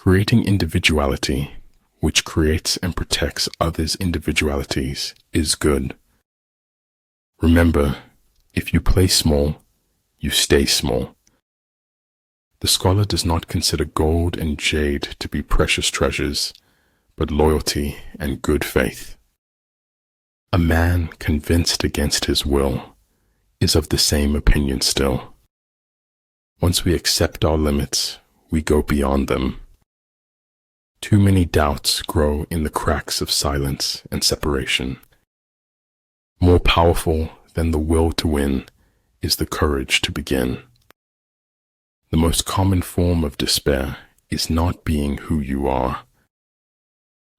Creating individuality, which creates and protects others' individualities, is good. Remember, if you play small, you stay small. The scholar does not consider gold and jade to be precious treasures, but loyalty and good faith. A man convinced against his will is of the same opinion still. Once we accept our limits, we go beyond them. Too many doubts grow in the cracks of silence and separation. More powerful than the will to win is the courage to begin. The most common form of despair is not being who you are.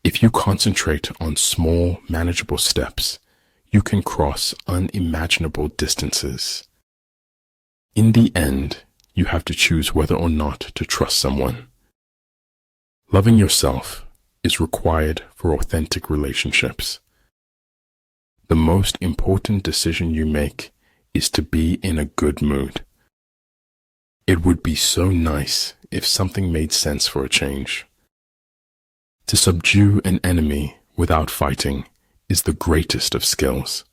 If you concentrate on small, manageable steps, you can cross unimaginable distances. In the end, you have to choose whether or not to trust someone. Loving yourself is required for authentic relationships. The most important decision you make is to be in a good mood. It would be so nice if something made sense for a change. To subdue an enemy without fighting is the greatest of skills.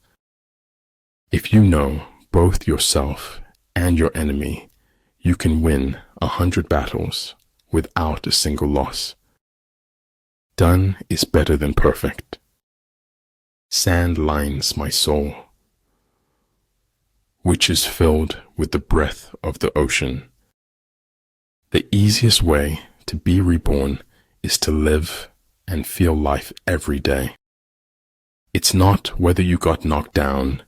If you know both yourself and your enemy, you can win 100 battles without a single loss. Done is better than perfect. Sand lines my soul, which is filled with the breath of the ocean. The easiest way to be reborn is to live and feel life every day. It's not whether you got knocked down,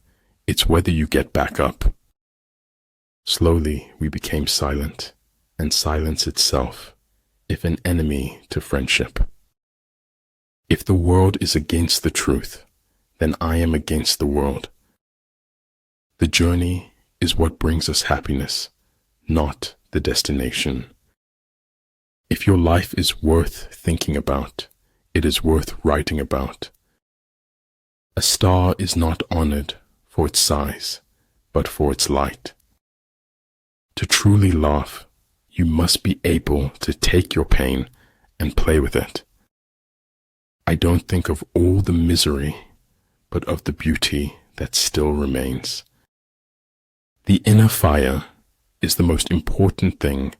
it's whether you get back up. Slowly we became silent, and silence itself, if an enemy to friendship. If the world is against the truth, then I am against the world. The journey is what brings us happiness, not the destination. If your life is worth thinking about, it is worth writing about. A star is not honored for its size, but for its light. To truly laugh, you must be able to take your pain and play with it. I don't think of all the misery, but of the beauty that still remains. The inner fire is the most important thing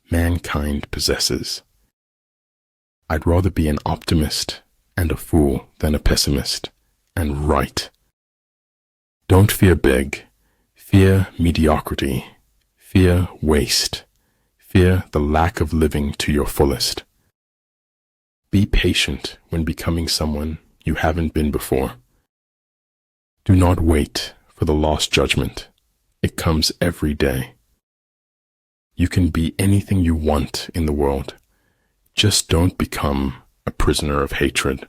mankind possesses. I'd rather be an optimist and a fool than a pessimist and right. Don't fear big, fear mediocrity, fear waste, fear the lack of living to your fullest. Be patient when becoming someone you haven't been before. Do not wait for the last judgment. It comes every day. You can be anything you want in the world. Just don't become a prisoner of hatred.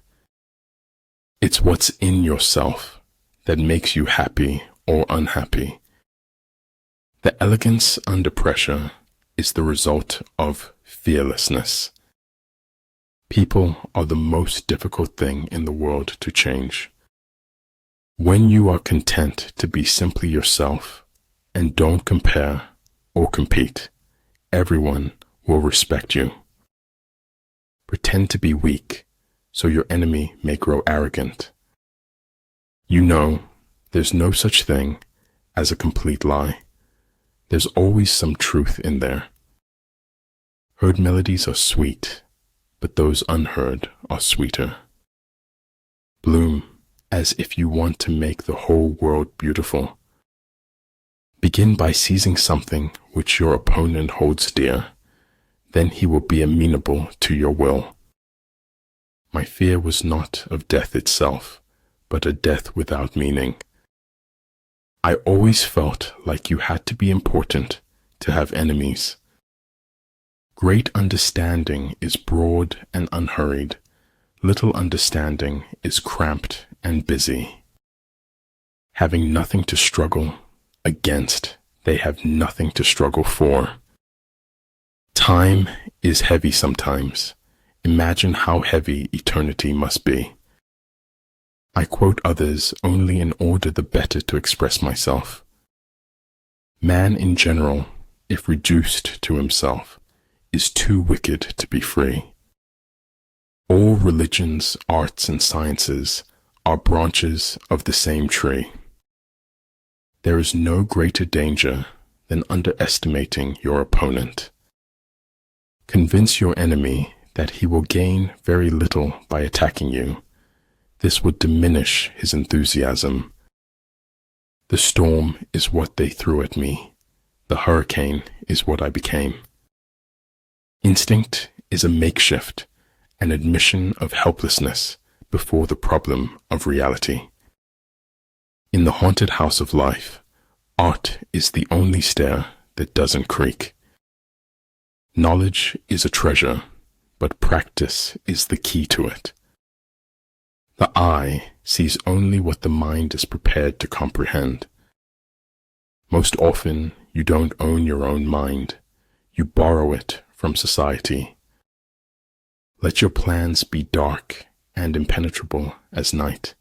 It's what's in yourself that makes you happy or unhappy. The elegance under pressure is the result of fearlessness. People are the most difficult thing in the world to change. When you are content to be simply yourself and don't compare or compete, everyone will respect you. Pretend to be weak so your enemy may grow arrogant. You know, there's no such thing as a complete lie. There's always some truth in there. Heard melodies are sweet, but those unheard are sweeter. Bloom as if you want to make the whole world beautiful. Begin by seizing something which your opponent holds dear. Then he will be amenable to your will. My fear was not of death itself, but a death without meaning. I always felt like you had to be important to have enemies. Great understanding is broad and unhurried. Little understanding is cramped and busy. Having nothing to struggle against, they have nothing to struggle for. Time is heavy sometimes. Imagine how heavy eternity must be. I quote others only in order the better to express myself. Man in general, if reduced to himself, is too wicked to be free. All religions, arts, and sciences are branches of the same tree. There is no greater danger than underestimating your opponent. Convince your enemy that he will gain very little by attacking you. This would diminish his enthusiasm. The storm is what they threw at me. The hurricane is what I became. Instinct is a makeshift, an admission of helplessness before the problem of reality. In the haunted house of life, art is the only stair that doesn't creak. Knowledge is a treasure, but practice is the key to it. The eye sees only what the mind is prepared to comprehend. Most often, you don't own your own mind. You borrow it from society. Let your plans be dark and impenetrable as night,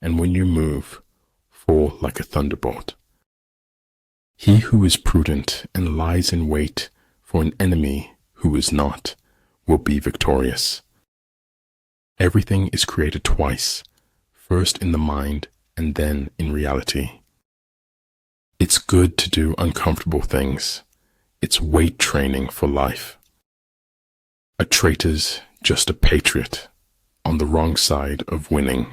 and when you move, fall like a thunderbolt. He who is prudent and lies in wait for an enemy who is not will be victorious. Everything is created twice, first in the mind and then in reality. It's good to do uncomfortable things. It's weight training for life. A traitor's just a patriot on the wrong side of winning.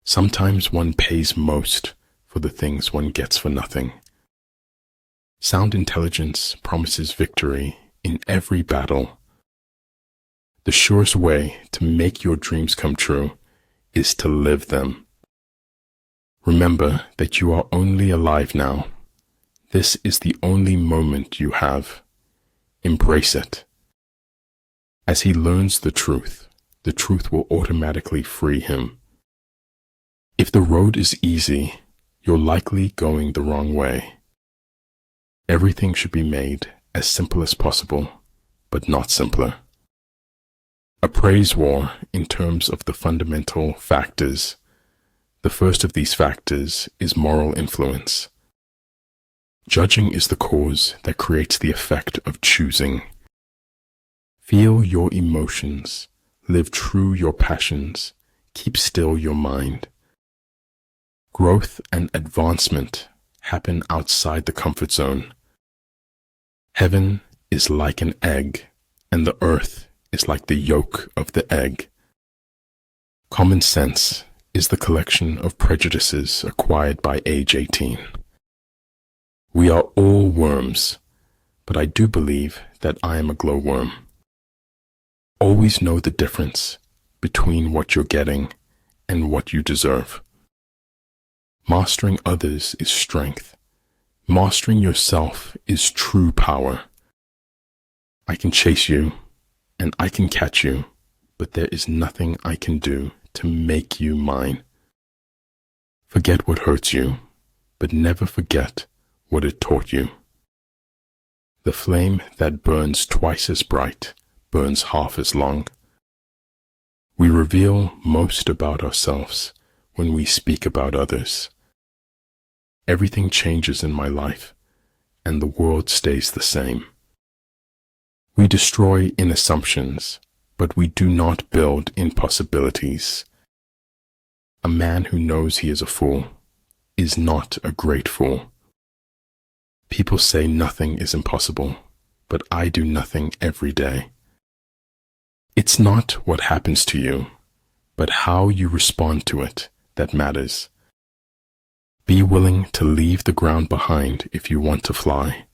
Sometimes one pays most for the things one gets for nothing. Sound intelligence promises victory in every battle. The surest way to make your dreams come true is to live them. Remember that you are only alive now. This is the only moment you have. Embrace it. As he learns the truth will automatically free him. If the road is easy, you're likely going the wrong way. Everything should be made as simple as possible, but not simpler. A praise war in terms of the fundamental factors. The first of these factors is moral influence. Judging is the cause that creates the effect of choosing. Feel your emotions, live true your passions, keep still your mind. Growth and advancement happen outside the comfort zone. Heaven is like an egg, and the earth is like the yolk of the egg. Common sense is the collection of prejudices acquired by age 18. We are all worms, but I do believe that I am a glowworm. Always know the difference between what you're getting and what you deserve. Mastering others is strength. Mastering yourself is true power. I can chase you, and I can catch you, but there is nothing I can do to make you mine. Forget what hurts you, but never forget what it taught you. The flame that burns twice as bright burns half as long. We reveal most about ourselves when we speak about others. Everything changes in my life, and the world stays the same. We destroy in assumptions, but we do not build in possibilities. A man who knows he is a fool is not a great fool. People say nothing is impossible, but I do nothing every day. It's not what happens to you, but how you respond to it that matters. Be willing to leave the ground behind if you want to fly.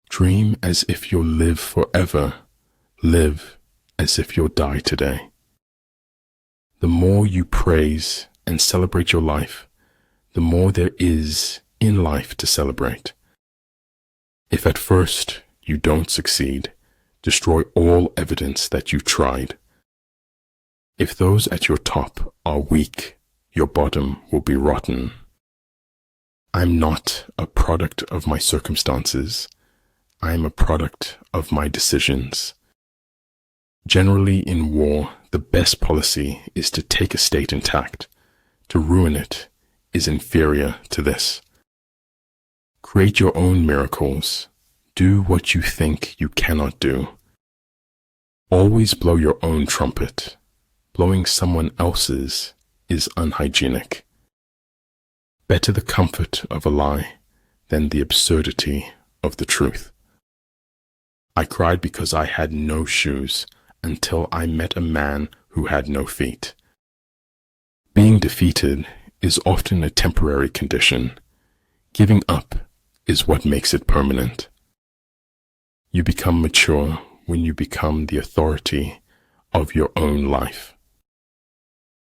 Dream as if you'll live forever. Live as if you'll die today. The more you praise and celebrate your life, the more there is in life to celebrate. If at first you don't succeed, destroy all evidence that you tried. If those at your top are weak, your bottom will be rotten. I'm not a product of my circumstances. I am a product of my decisions. Generally in war, the best policy is to take a state intact. To ruin it is inferior to this. Create your own miracles. Do what you think you cannot do. Always blow your own trumpet. Blowing someone else's is unhygienic. Better the comfort of a lie than the absurdity of the truth. I cried because I had no shoes until I met a man who had no feet. Being defeated is often a temporary condition. Giving up is what makes it permanent. You become mature when you become the authority of your own life.